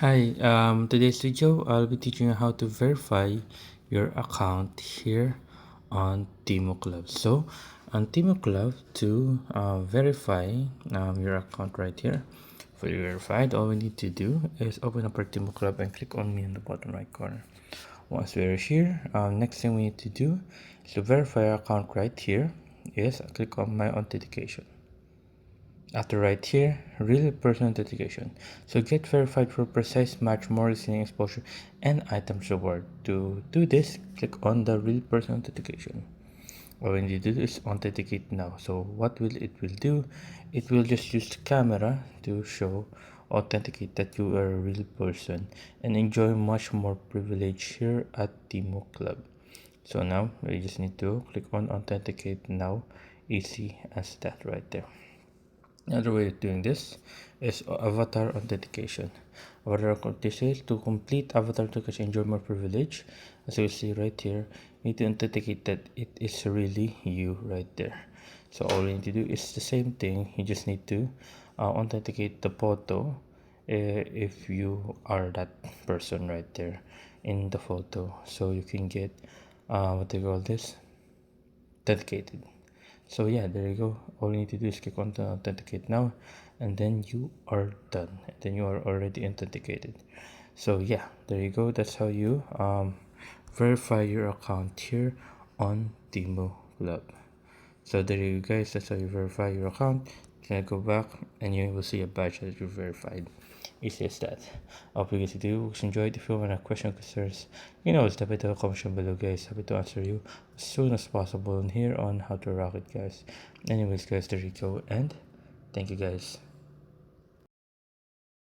Hi, today's video I'll be teaching you how to verify your account here on Timo Club. So on Timo Club to verify your account right here, fully verified, all we need to do is open up our Timo Club and click on me in the bottom right corner. Once we're here, next thing we need to do is to verify our account right here is click on my authentication. After right here, real person authentication. So get verified for precise match, more listening exposure, and items reward. To do this, click on the real person authentication. All we need to do is authenticate now. So what will it do? It will just use the camera to show authenticate that you are a real person and enjoy much more privilege here at Timo Club. So now we just need to click on authenticate now. Easy as that right there. Another way of doing this is avatar authentication. Avatar authentication to complete avatar authentication, enjoy more privilege. As you see right here, you need to authenticate that it is really you right there. So all you need to do is the same thing. You just need to authenticate the photo if you are that person right there in the photo. So you can get what they call this authenticated. So yeah, there you go. All you need to do is click on the authenticate now, and then you are done, and then you are already authenticated. So yeah, there you go. That's how you verify your account here on Timo Club. So there you go, guys, that's how you verify your account. You can go back and you will see a badge that you verified. Easy as that. Hope you guys do enjoyed. If you have any question concerns, step into the comment section below, guys. Happy to answer you as soon as possible and here on how to rock it, guys. Anyways, guys, there you go, and thank you, guys.